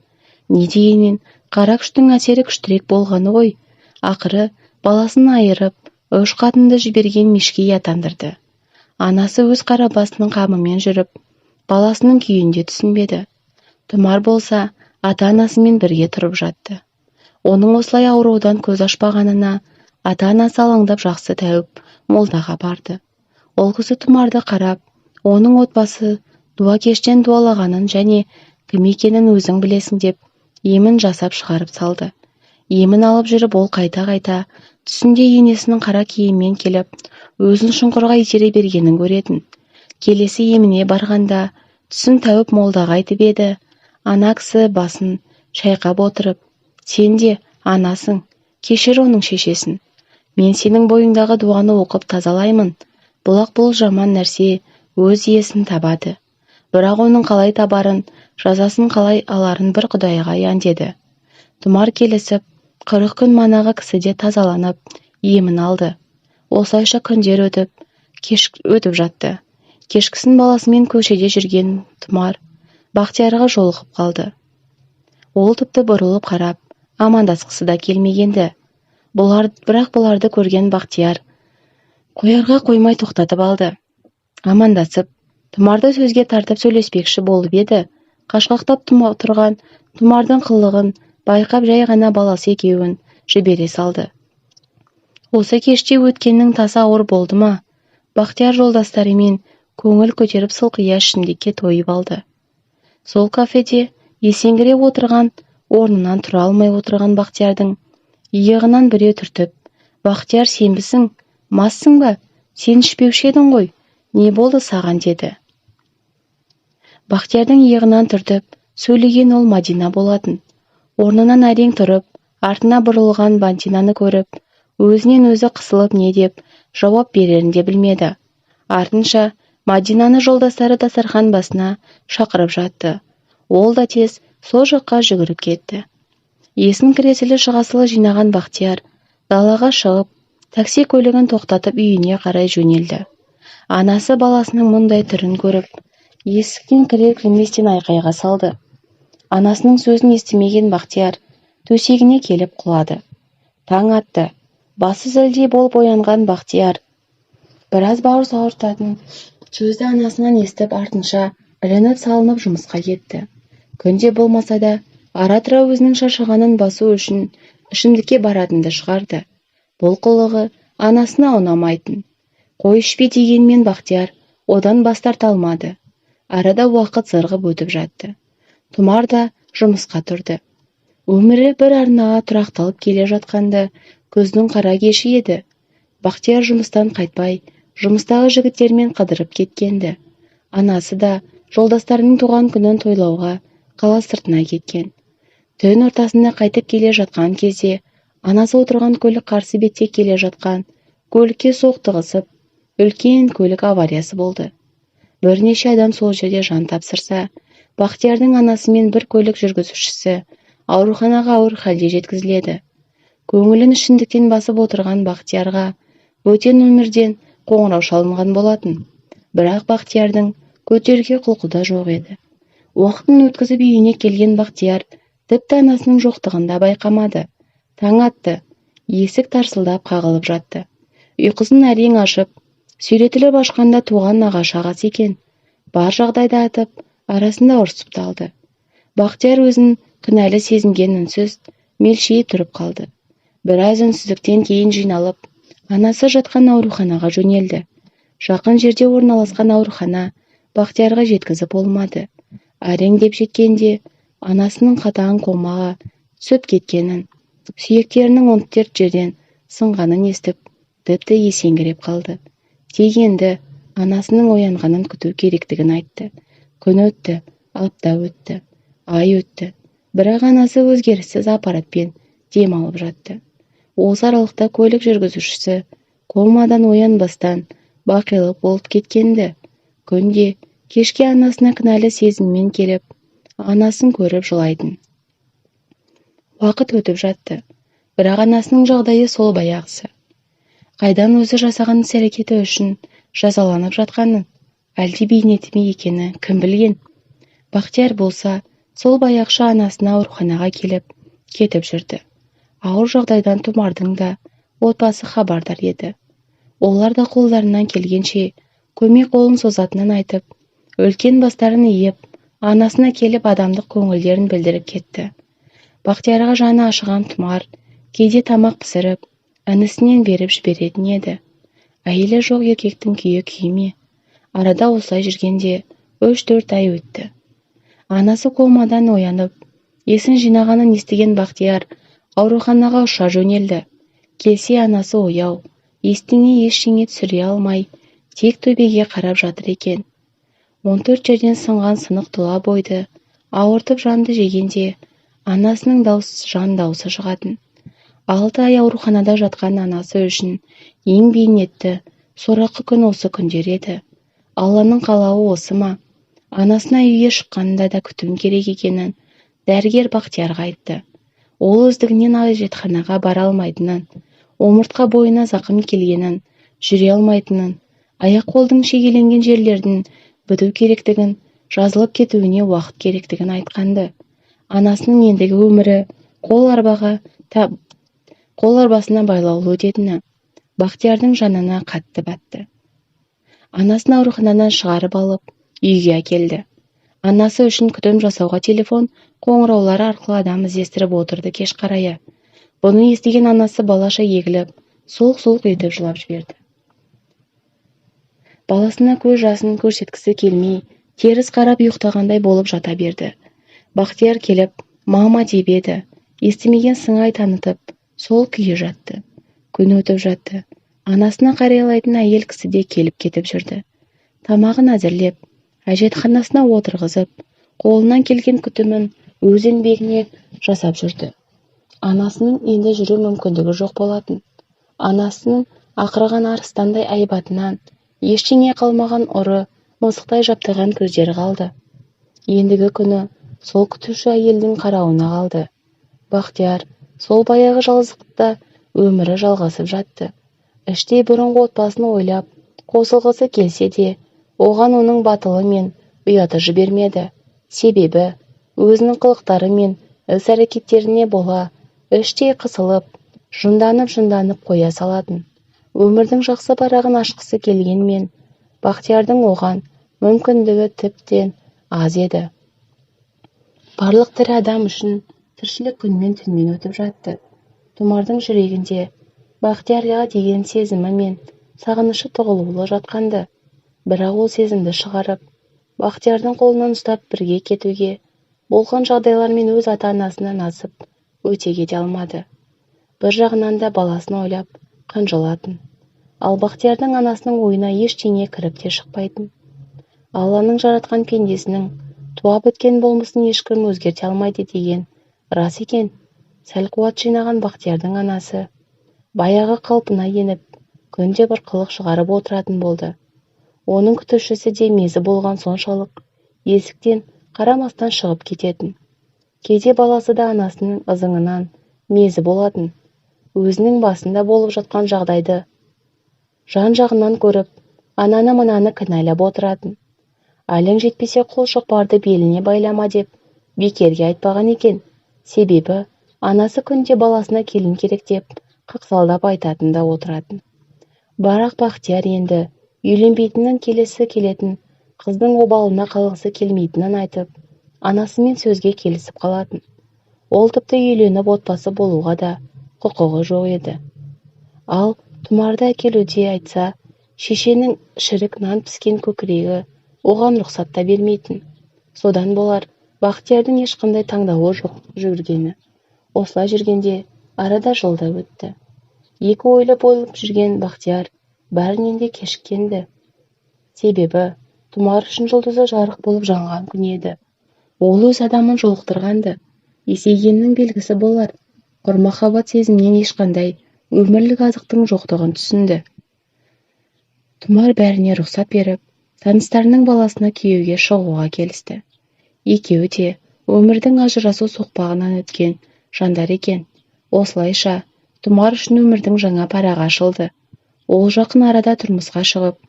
Не дегенмен қара күштің әсері күштірек болғаны ғой. Ақыры баласын айырып, үш қатынды жіберген мешкей атандырды. Анасы өз қара басының қамымен жүріп, баласының күйінде түсінбеді. Тұмар болса, ата-анасымен бірге тұрып жатты. Оның осылай аурудан көз ашпағанына ата-анасы алаңдап жақсы тәуіп молдаға барды. Ол кісі Тұмарды қарап, оның отбасы дуа кештен дуалағанын және кім екенін өзің білесің деп, емін жасап шығарып салды. Емін алып жүріп ол қайта-қайта түсінде енесінің қара киіммен келіп, өзін шұңқырға итере бергенін көретін. Келесі еміне барғанда түсін тәуіп молдаға айтып еді. Ана кісі басын шайқап отырып, сен де анасың, кешір оның шешесін. Мен сенің бойыңдағы дуаны оқып тазалаймын. Бұл жаман нәрсе өз иесін табады. Бірақ оның қалай табарын, жазасын қалай аларын бір Құдайға аян деді. Тұмар келісіп, 40 күн манағы кісіде тазаланып, емін алды. Осылайша күндер өтіп жатты. Кешкісін баласымен көшеде жүрген Тұмар Бақтиярға жолығып қалды. Ол тіпті бұрылып қарап, амандасқысы да келмегенді. Бірақ бұларды көрген Бақтияр қоярға қоймай тоқтатып алды. Амандасып, Тұмарды сөзге тартып сөйлеспекші болып еді. Қашқақтап тұрған Тұмардың қылығын байқап жай ғана баласы екеуін жібере салды. Осы кеште өткеннің тасы ауыр болды ма? Бақтияр жолдастарымен көңіл көтеріп сылқия ішімдікке тойып алды. Сол кафеде есеңгіре отырған, орнынан тұра алмай отырған Бақтиярдың иығынан біреу түртіп, «Бақтияр, сенбісің? Массың ба? Сен ішпеуші едің ғой. Не болды саған?» деді. Бақтиярдың иығынан түртіп сөйлеген ол Мадина болатын. Орнынан әрең тұрып, артына бұрылған Мадинаны көріп, өзінен өзі қысылып не деп жауап берерін де білмеді. Артынша Мадинаны жолдастары дастархан басына шақырып жатты. Ол да тез сол жаққа жүгіріп кетті. Есін кіресілі шығасылы жинаған Бақтияр далаға шығып, такси көлігін тоқтатып үйіне қарай жөнелді. Анасы баласының мұндай түрін көріп, есіктен кірер-кірместен айқайға салды. Анасының сөзін естімеген Бақтияр төсегіне келіп құлады. Таң атты. Басы зілдей болып оянған Бақтияр біраз бауыр ауыртатын сөзді анасынан естіп артынша ілініп салынып жұмысқа кетті. Күнде болмаса да ара-тұра өзінің шаршағанын басу үшін ішімдікке баратынды шығарды. Бұл қылығы анасына ұнамайтын. Қой ішпе дегенмен Бақтияр одан бас тарта алмады. Арада уақыт зырғып өтіп жатты. Тұмар да жұмысқа тұрды. Өмірі бір арнаға тұрақталып келе жатқанда күздің қара кеші еді. Бақтияр жұмыстан қайтпай, жұмыстағы жігіттермен қыдырып кеткенді. Анасы да жолдастарының туған күнін тойлауға қала сыртына кеткен. Түн ортасында қайтып келе жатқан кезде анасы отырған көлік қарсы бетте келе жатқан көлікке соқтығысып, үлкен көлік авариясы болды. Бірнеше адам сол жерде жан тапсырса, Бақтиярдың анасы мен бір көлік жүргізушісі ауруханаға ауыр халде жеткізіледі. Көңілін ішіндіктен басып отырған Бақтиярға бөтен өмірден қоңырау шалынған болатын. Бірақ Бақтиярдың көтеруге құлқы да жоқ еді. Уақытын өткізіп үйіне келген Бақтияр тіпті анасының жоқтығында байқамады. Таң атты. Есік тарсылдап қағылып жатты. Ұйқысын әрең ашып, сүйретіліп ашқанда туған нағашы ағасы екен. Бар жағдайда атып, арасында ұрсып талды. Бақтияр өзін кінәлі сезінген үнсіз, мелшиіп тұрып қалды. Біраз үнсіздіктен кейін жиналып, анасы жатқан ауруханаға жөнелді. Жақын жерде орналасқан аурухана Бақтиярға жеткізіп болмады. Әрең деп жеткенде анасының қатаң комаға түсіп кеткенін, сүйектерінің 14 жерден сынғанын естіп, тіпті есеңгіреп қалды. Тек енді анасының оянғанын күту керектігін айтты. Күн өтті, апта өтті. Ай өтті. Бірақ анасы өзгеріссіз аппаратпен дем алып жатты. Осы аралықта көлік жүргізушісі комадан оянбастан бақилық болып кеткенді. Күнде кешке анасына кінәлі сезіммен келіп, анасын көріп жылайтын. Уақыт өтіп жатты. Бірақ анасының жағдайы сол баяғысы. Қайдан өзі жасаған іс-әрекеті үшін жазаланып жатқанын, әлде бейнеті ме екені кім білген? Бақтияр болса, сол баяғыша анасына ауруханаға келіп, кетіп жүрді. Ауыр жағдайдан Тұмардың да отбасы хабардар еді. Олар да қолдарынан келгенше көмек қолын созатынын айтып, үлкен бастарын иіп, анасына келіп адамдық көңілдерін білдіріп кетті. Бақтиярға жаны ашыған Тұмар кейде тамақ пісіріп, інісінен беріп жіберетін еді. Әйелі жоқ еркектің күйі күйме. Арада осылай жүргенде 3-4 ай өтті. Анасы комадан оянып, есін жинағанын естіген Бақтияр ауруханаға ұша жөнелді. Келсе анасы ояу, естіне ештеңе түсіре алмай, тек төбеге қарап жатыр екен. 14 жерден сынған сынық тұла бойды ауыртып жанды жегенде анасының жан даусы шығатын. 6 ай ауруханада жатқан анасы үшін ең бейнетті, сорақы күн осы күндер еді. Алланың қалауы осы ма? Анасына үйге шыққанында да күтім керек екенін дәрігер Бақтиярға айтты. Ол өздігінен әжетханаға бара алмайтынын, омыртқа бойына зақым келгенін, жүре алмайтынын, аяқ-қолдың шегеленген жерлердің біту керектігін, жазылып кетуіне уақыт керектігін айтқанды. Анасының ендігі өмірі қол арбасына байлаулы өтетіні Бақтиярдың жанына қатты батты. Анасын ауруханадан шығарып алып, үйге әкелді. Анасы үшін күтім жасауға телефон қоңыраулары арқылы адам іздестіріп отырды кеш қарая. Бұны естіген анасы балаша егіліп, солқ-солқ етіп жылап жіберді. Баласына көз жасын көрсеткісі келмей, теріс қарап ұйықтағандай болып жата берді. Бақтияр келіп, мама деп еді. Естімеген сыңай танытып, сол күйі жатты. Күн өтіп жатты. Анасына қарайлайтын әйел кісі де келіп кетіп жүрді. Тамағын әзірлеп, әжетханасына отырғызып, қолынан келген күтімін өз еңбегіне жасап жүрді. Анасының енді жүру мүмкіндігі жоқ болатын. Анасының ақырған арыстандай айбатынан ештеңе қалмаған ұры, мысықтай жаптаған көздері қалды. Ендігі күні сол күтуші әйелдің қарауына қалды. Бақтияр сол баяғы жалғыздықта өмірі жалғасып жатты. Іштей бұрынғы отбасын ойлап, қосылғысы келсе де, оған оның батылы мен ұяты жібермеді. Себебі, өзінің қылықтары мен іс-әрекеттеріне бола, іштей қысылып, жынданып қоя салатын. Өмірдің жақсы парағын ашқысы келгенмен, Бақтиярдың оған мүмкіндігі тіптен аз еді. Барлық тірі адам үшін тіршілік күнмен түнмен өтіп жатты. Тұмардың жүрегінде Бақтиярға деген сезімі мен сағынышы тығылулы жатқанды. Бірақ ол сезімді шығарып, Бақтиярдың қолынан ұстап бірге кетуге, болған жағдайлармен өз ата-анасынан асып, өте кете алмады. Бір жағынан да баласын ойлап, қынжылатын. Ал Бақтиярдың анасының ойына ештеңе кіріп те шықпайтын. Алланың жаратқан пендесінің туа біткен болмысын ешкім өзгерте алмайды деген рас екен. Сәл қуат жинаған Бақтиярдың анасы баяғы қалпына еніп, күнде бір қылық шығарып отыратын болды. Оның күтушісі де мезі болған соншалық, есіктен қарамастан шығып кететін. Кейде баласы да анасының ызыңынан мезі болатын. Өзінің басында болып жатқан жағдайды жан-жағынан көріп, ананы-мынаны кінәлап отыратын. Әлің жетпесе қол шоқпарды беліне байлама деп бекерге айтпаған екен. Себебі, анасы күнде баласына келін керек деп қақсалдап айтатын да отыратын. Бірақ Бақтияр енді үйленбейтінін, келесі келетін қыздың обалына қалғысы келмейтінін айтып, анасымен сөзге келісіп қалатын. Ол тіпті үйленіп отбасы болуға да құқығы жоқ еді. Ал Тұмарды әкелуде айтса, шешенің шірік нан піскен көкірегі оған рұқсат та бермейтін. Содан болар, Бақтиярдың ешқандай таңдауы жоқ жүргені. Осылай жүргенде арада жылда өтті. Екі ойлы болып жүрген Бақтияр бәрінен де кешіккенді. Себебі, Тұмар үшін жұлдызы жарық болып жанған күн еді. Ол өз адамын жолықтырғанды, есейгеннің белгісі болар. Құр махаббат сезімнен ешқандай өмірлік азықтың жоқтығын түсінді. Тұмар бәріне рұқсат беріп, таныстарының баласына күйеуге шығуға келісті. Екеуі де өмірдің ажырасу соқпағынан өткен жандар екен. Осылайша Тұмар үшін өмірдің жаңа парағы ашылды. Ол жақын арада тұрмысқа шығып,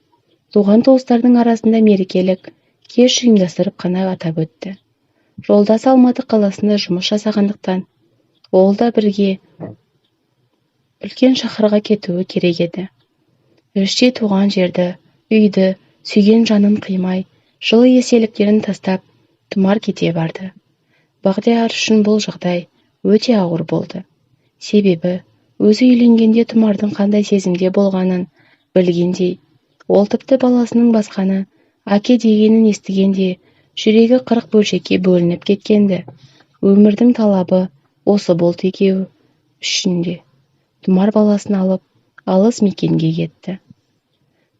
туған туыстардың арасында мерекелік кеш ұйымдастырып қана атап өтті. Жолдасы Алматы қаласында жұмыс жасағандықтан, ол да бірге үлкен шаһарға кетуі керек еді. Іштей туған жерді, үйді, сүйген жанын қимай, жылы естеліктерін тастап, Тұмар кете барды. Бақтияр үшін бұл жағдай өте ауыр болды. Себебі, өзі үйленгенде Тұмардың қандай сезімде болғанын білгендей, ол тіпті баласының басқаны әке дегенін естігенде жүрегі 40 бөлшекке бөлініп кеткенді. Өмірдің талабы осы болды екеуі үшін де. Тұмар баласын алып, алыс мекенге кетті.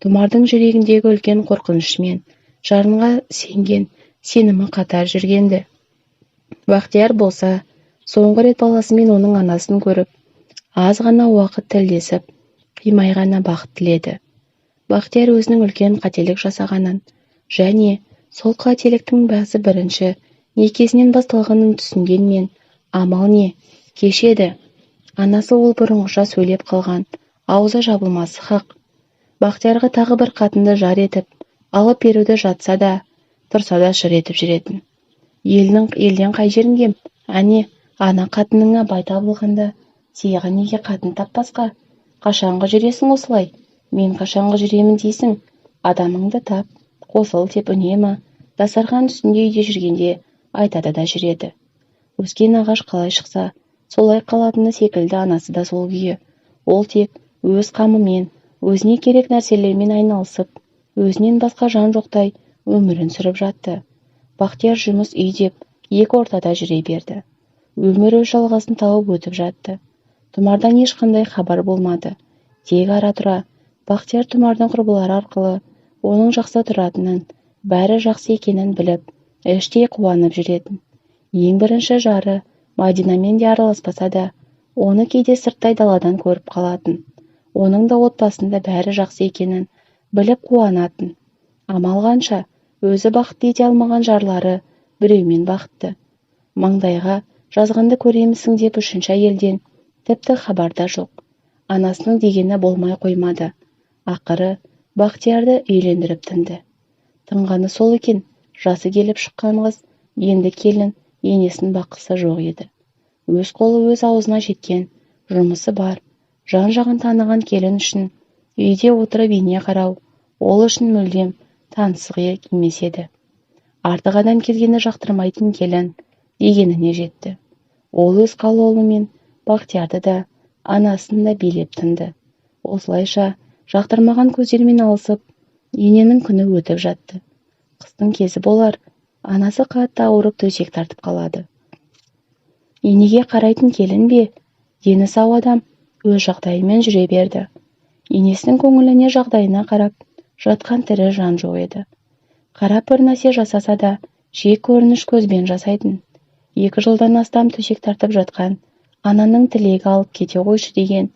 Тұмардың жүрегіндегі үлкен қорқынышымен жарынға сенген сенімі қатар жүргенді. Бақтияр болса, соңғы рет баласымен оның анасын көріп, аз ғана уақыт тілдесіп, қимай ғана бақыт тіледі. Бақтияр өзінің үлкен қателік жасағанын және сол қателіктің бәсі бірінші некесінен басталғанын түсінгенмен, амал не, кешеді. Анасы ол бұрынғыша сөйлеп қалған, аузы жабылмасы хақ. Бақтиярға тағы бір қатынды жар етіп, алып беруді жатса да, тұрса да шыр етіп жүретін. Елден қай жерін кем? Әне, ана қатыныңа бай табылғанда, сиға неге қатын таппасқа? Қашанғы жүресің осылай? Мен қашанғы жүремін дейсің? Адамыңды тап, қосыл деп үнемі дастархан үстінде үйде жүргенде айтады да жүреді. Өскен ағаш қалай шықса, солай қалатыны секілді анасы да сол күйі. Ол тек өз қамымен, өзіне керек нәрселермен айналысып, өзінен басқа жан жоқтай өмірін сүріп жатты. Бақтияр жұмыс үй деп екі ортада жүре берді. Өмір өз жалғасын тауып өтіп жатты. Тұмардан ешқандай хабар болмады. Тек ара-тұра Бақтияр Тұмардың құрбылары арқылы оның жақсы тұратынын, бәрі жақсы екенін біліп, іштей қуанып жүретін. Ең бірінші жары Мадинамен де араласпаса да, оны кейде сырттай даладан көріп қалатын. Оның да отбасында бәрі жақсы екенін біліп қуанатын. Амал қанша, өзі бақытты ете алмаған жарлары біреумен бақытты. Маңдайға жазғанды көремісің деп үшінші әйелден тіпті хабарда жоқ. Анасының дегені болмай қоймады. Ақыры Бақтиярды үйлендіріп тынды. Тынғаны сол екен, жасы келіп шыққан қыз, енді келін, енесін баққысы жоқ еді. Өз қолы өз аузына жеткен, жұмысы бар, жан-жағын таныған келін үшін үйде отырып ене қарау, ол үшін мүлдем таңсық емес еді. Артық адам келгені жақтырмайтын келін дегеніне жетті. Ол өз қалауы мен Бақтиярды да, анасын да билеп тынды. Осылайша жақтырмаған көздермен алысып, ененің күні өтіп жатты. Қыстың кезі болар, анасы қатты ауырып төсек тартып қалады. Енеге қарайтын келін бе, дені сау адам өз жағдайымен жүре берді. Енесінің көңіліне жағдайына қарап, жатқан тірі жан жоқ еді. Қарап бір нәрсе жасаса да, жек көрініш көзбен жасайтын. 2 жылдан астам төсек тартып жатқан ананың тілегі алып кете қойшы деген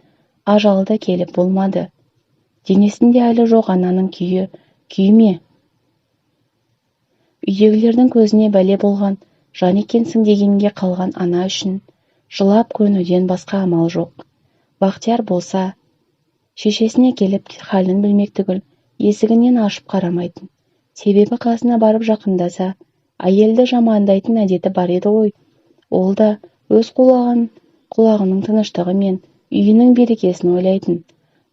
ажалда келіп болмады. Денесінде әлі жоқ ананың күйі ме? Үйдегілердің көзіне бәле болған жан екенсің дегенге қалған ана үшін жылап көнуден басқа амал жоқ. Бақтияр болса, шешесіне келіп халін білмек түгіл, есігінен ашып қарамайтын. Себебі қасына барып жақындаса, әйелді жамандайтын әдеті бар еді ғой. Ол да өз құлағының тыныштығы мен үйінің берекесін ойлайтын.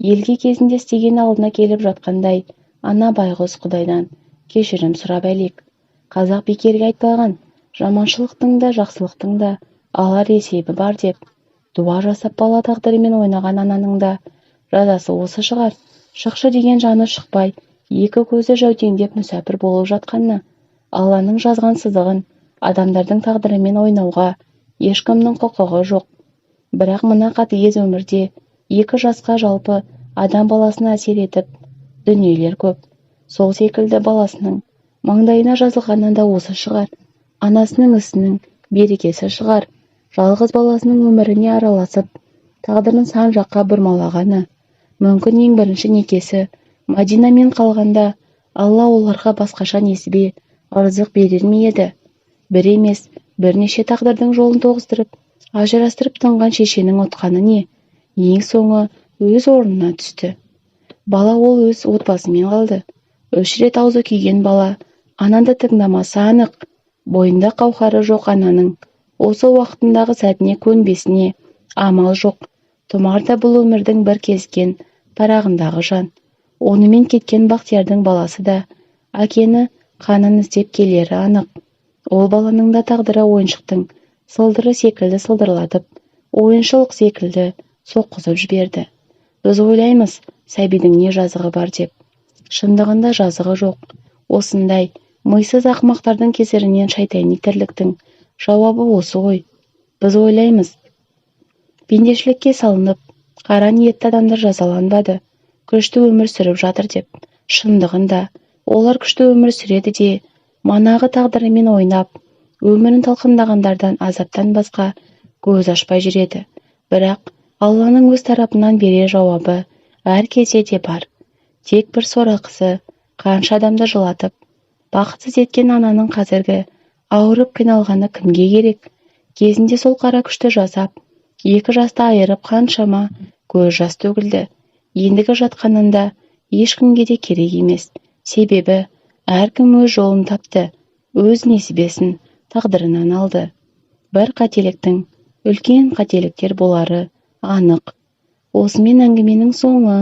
Елге кезінде істеген алдына келіп жатқандай, ана байғұс Құдайдан кешірім сұрап әлек. Қазақ бекерге айтпаған, жаманшылықтың да жақсылықтың да алар есебі бар деп. Дуа жасап бала тағдырымен ойнаған ананың да жазасы осы шығар. Шықшы деген жаны шықпай, екі көзі жәутеңдеп мүсәпір болып жатқанына, Алланың жазған сызығын адамдардың тағдырымен ойнауға ешкімнің құқығы жоқ. Бірақ мына қатыгез өмірде 2 жасқа жалпы адам баласына әсер етіп дүниелер көп. Сол секілді баласының маңдайына жазылғаны да осы шығар. анасының ісінің берекесі шығар. Жалғыз баласының өміріне араласып, тағдырын сан жаққа бұрмалағаны. Мүмкін ең бірінші некесі Мадинамен қалғанда Алла оларға басқаша несібе, ырзық берер ме еді? Бір емес, бірнеше тағдырдың жолын тоғыстырып, ажырастырып тынған шешенің ұтқаны не? Ең соңы өз орнына түсті. Бала ол өз отбасымен қалды. 3 рет аузы күйген бала, ананды тыңдамасы анық. Бойында қауқары жоқ ананың осы уақытындағы сәтіне көнбесіне амал жоқ. Тұмар да бұл өмірдің бір кезген парағындағы жан. Онымен кеткен Бақтиярдың баласы да әкені қанын іздеп келері анық. Ол баланың да тағдыры ойыншықтың сылдыры секілді сылдырлатып, ойыншылық секілді соққызып жіберді. Біз ойлаймыз, сәбидің не жазығы бар деп. Шындығында жазығы жоқ. Осындай мыйсыз ақымақтардың кесірінен шайтани тірліктің жауабы осы ғой. Біз ойлаймыз, пендешілікке салынып, қара ниетті адамдар жазаланбады, күшті өмір сүріп жатыр деп. Шындығында олар күшті өмір сүреді де, манағы тағдырымен ойнап, өмірін талқындағандардан азаптан басқа көз ашпай жүреді. Бірақ Алланың өз тарапынан берер жауабы әр кезде де бар. Тек бір сорақысы қанша адамды жылатып, бақытсыз еткен ананың қазіргі ауырып қиналғаны кімге керек? Кезінде сол қара күшті жасап, 2 жасты айырып қаншама көз жас төгілді. Ендігі жатқанында ешкімге де керек емес. Себебі әркім өз жолын тапты, өз несібесін тағдырынан алды. Бір қателіктің үлкен қателіктер болары анық. Осымен әңгіменің соңы.